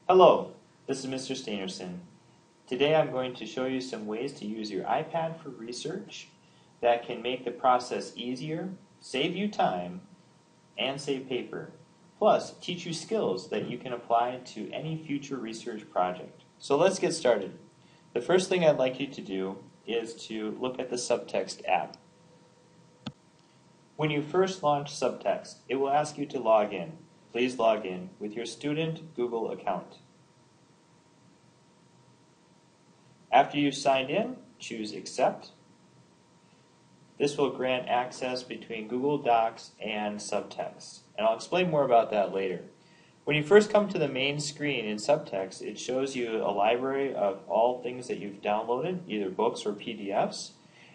Hello, this is Mr. Steinerson. Today I'm going to show you some ways to use your iPad for research that can make the process easier, save you time, and save paper. Plus, teach you skills that you can apply to any future research project. So let's get started. The first thing I'd like you to do is to look at the Subtext app. When you first launch Subtext, it will ask you to log in. Please log in with your student Google account. After you've signed in, choose Accept. This will grant access between Google Docs and Subtext, and I'll explain more about that later. When you first come to the main screen in Subtext, it shows you a library of all things that you've downloaded, either books or PDFs,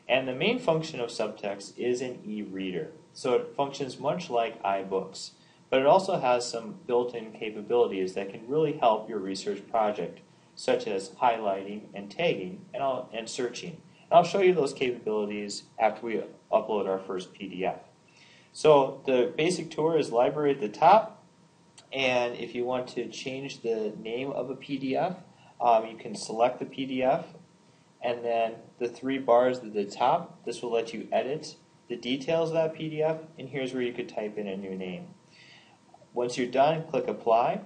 and the main function of Subtext is an e-reader, so it functions much like iBooks. But it also has some built-in capabilities that can really help your research project, such as highlighting and tagging and searching. And I'll show you those capabilities after we upload our first PDF. So the basic tour is library at the top, and if you want to change the name of a PDF, you can select the PDF, and then the three bars at the top, this will let you edit the details of that PDF, and here's where you could type in a new name. Once you're done, click Apply.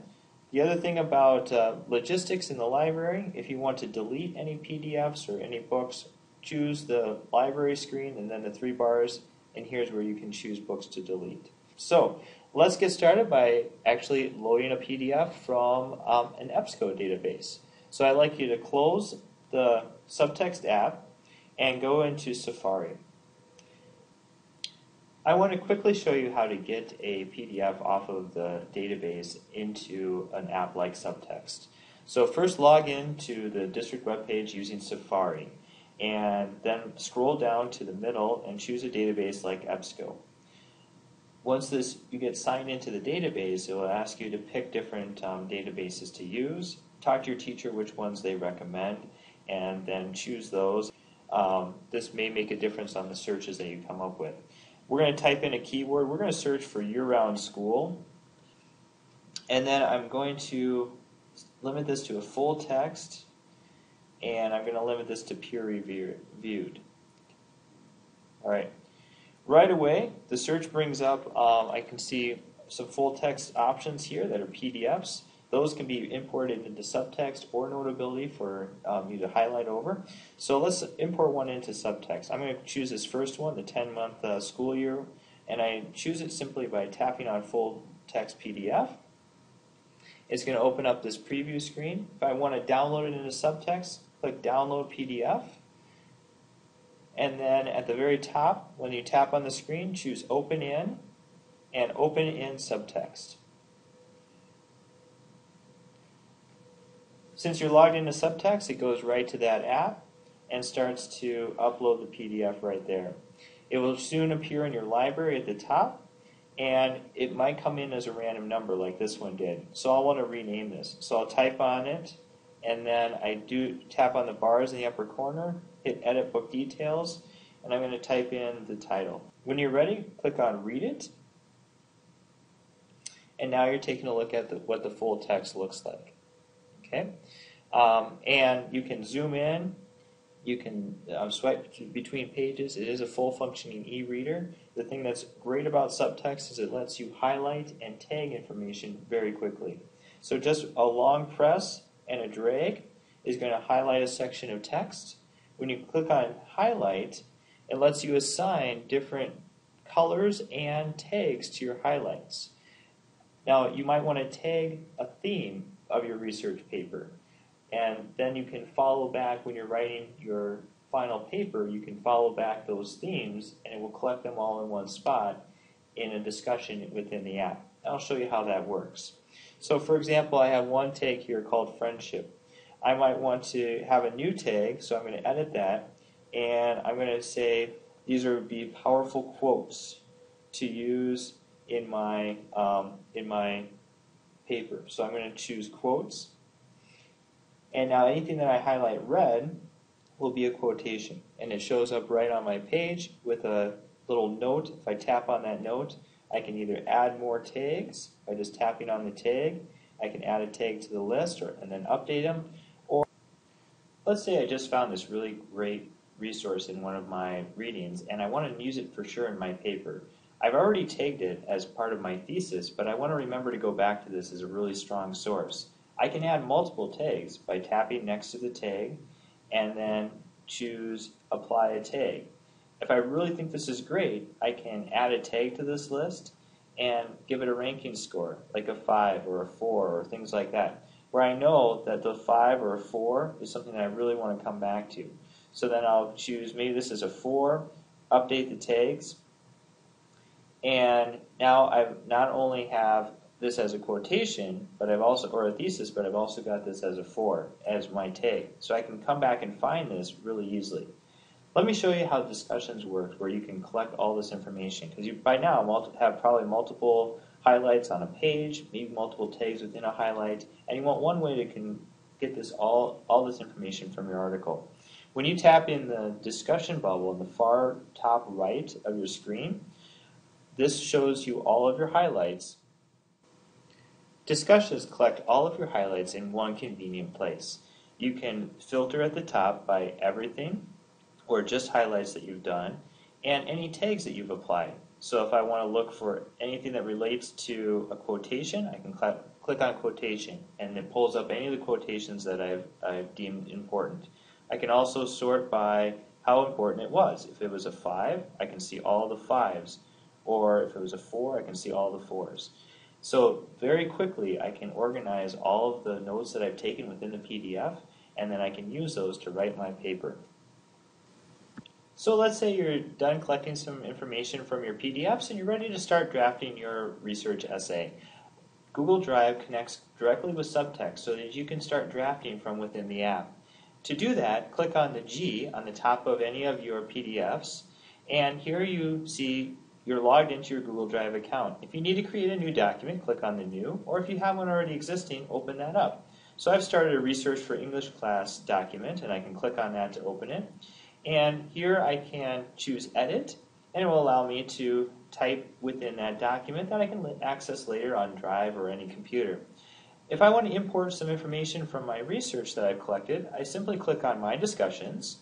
The other thing about logistics in the library, if you want to delete any PDFs or any books, choose the library screen and then the three bars, and here's where you can choose books to delete. So let's get started by actually loading a PDF from an EBSCO database. So I'd like you to close the Subtext app and go into Safari. I want to quickly show you how to get a PDF off of the database into an app like Subtext. So first log in to the district webpage using Safari, and then scroll down to the middle and choose a database like EBSCO. Once you get signed into the database, it will ask you to pick different databases to use, talk to your teacher which ones they recommend, and then choose those. This may make a difference on the searches that you come up with. We're going to type in a keyword. We're going to search for year-round school. And then I'm going to limit this to a full text. And I'm going to limit this to peer-reviewed. All right. Right away, the search brings up, I can see some full text options here that are PDFs. Those can be imported into Subtext or Notability for you to highlight over. So let's import one into Subtext. I'm going to choose this first one, the 10-month school year, and I choose it simply by tapping on Full Text PDF. It's going to open up this preview screen. If I want to download it into Subtext, click Download PDF. And then at the very top, when you tap on the screen, choose Open In and Open in Subtext. Since you're logged into Subtext, it goes right to that app and starts to upload the PDF right there. It will soon appear in your library at the top, and it might come in as a random number like this one did. So I'll want to rename this. So I'll type on it, and then I tap on the bars in the upper corner, hit Edit Book Details, and I'm going to type in the title. When you're ready, click on Read It, and now you're taking a look at what the full text looks like. Okay, and you can zoom in, you can swipe between pages. It is a full functioning e-reader. The thing that's great about Subtext is it lets you highlight and tag information very quickly. So just a long press and a drag is going to highlight a section of text. When you click on highlight, it lets you assign different colors and tags to your highlights. Now you might want to tag a theme of your research paper, and then you can follow back when you're writing your final paper. You can follow back those themes, and it will collect them all in one spot in a discussion within the app. I'll show you how that works. So for example, I have one tag here called friendship. I might want to have a new tag, so I'm going to edit that, and I'm going to say these would be powerful quotes to use in my paper. So I'm going to choose quotes, and now anything that I highlight red will be a quotation, and it shows up right on my page with a little note. If I tap on that note, I can either add more tags by just tapping on the tag, I can add a tag to the list and then update them. Or let's say I just found this really great resource in one of my readings and I want to use it for sure in my paper. I've already tagged it as part of my thesis, but I want to remember to go back to this as a really strong source. I can add multiple tags by tapping next to the tag and then choose Apply a Tag. If I really think this is great, I can add a tag to this list and give it a ranking score, like a 5 or a 4 or things like that, where I know that the 5 or a 4 is something that I really want to come back to. So then I'll choose, maybe this is a 4, update the tags, and now I not only have this as a quotation, but I've also, or a thesis, but I've also got this as a 4 as my tag. So I can come back and find this really easily. Let me show you how discussions work, where you can collect all this information, because you by now have probably multiple highlights on a page, maybe multiple tags within a highlight, and you want one way to get this all this information from your article. When you tap in the discussion bubble in the far top right of your screen, this shows you all of your highlights. Discussions collect all of your highlights in one convenient place. You can filter at the top by everything, or just highlights that you've done, and any tags that you've applied. So if I want to look for anything that relates to a quotation, I can click on quotation, and it pulls up any of the quotations that I've deemed important. I can also sort by how important it was. If it was a 5, I can see all the 5s, or if it was a 4, I can see all the 4s. So very quickly, I can organize all of the notes that I've taken within the PDF, and then I can use those to write my paper. So let's say you're done collecting some information from your PDFs and you're ready to start drafting your research essay. Google Drive connects directly with Subtext so that you can start drafting from within the app. To do that, click on the G on the top of any of your PDFs, and here you see you're logged into your Google Drive account. If you need to create a new document, click on the New, or if you have one already existing, open that up. So I've started a Research for English Class document, and I can click on that to open it. And here I can choose Edit, and it will allow me to type within that document that I can access later on Drive or any computer. If I want to import some information from my research that I've collected, I simply click on My Discussions,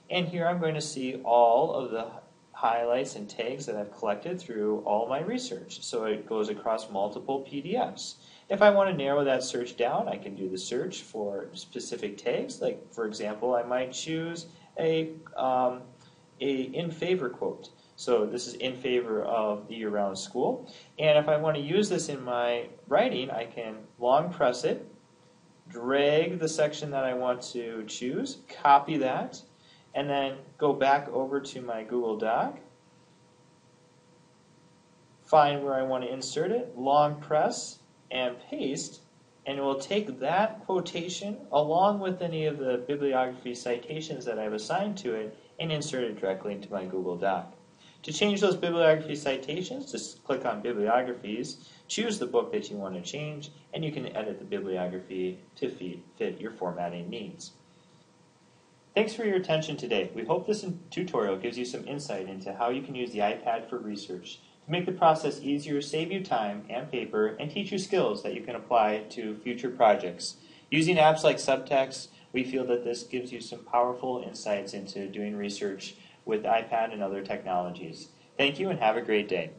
and here I'm going to see all of the highlights and tags that I've collected through all my research. So it goes across multiple PDFs. If I want to narrow that search down, I can do the search for specific tags. Like, for example, I might choose a in favor quote. So this is in favor of the year-round school. And if I want to use this in my writing, I can long press it, drag the section that I want to choose, copy that, and then go back over to my Google Doc, find where I want to insert it, long press, and paste, and it will take that quotation along with any of the bibliography citations that I've assigned to it and insert it directly into my Google Doc. To change those bibliography citations, just click on Bibliographies, choose the book that you want to change, and you can edit the bibliography to fit your formatting needs. Thanks for your attention today. We hope this tutorial gives you some insight into how you can use the iPad for research to make the process easier, save you time and paper, and teach you skills that you can apply to future projects. Using apps like Subtext, we feel that this gives you some powerful insights into doing research with iPad and other technologies. Thank you and have a great day.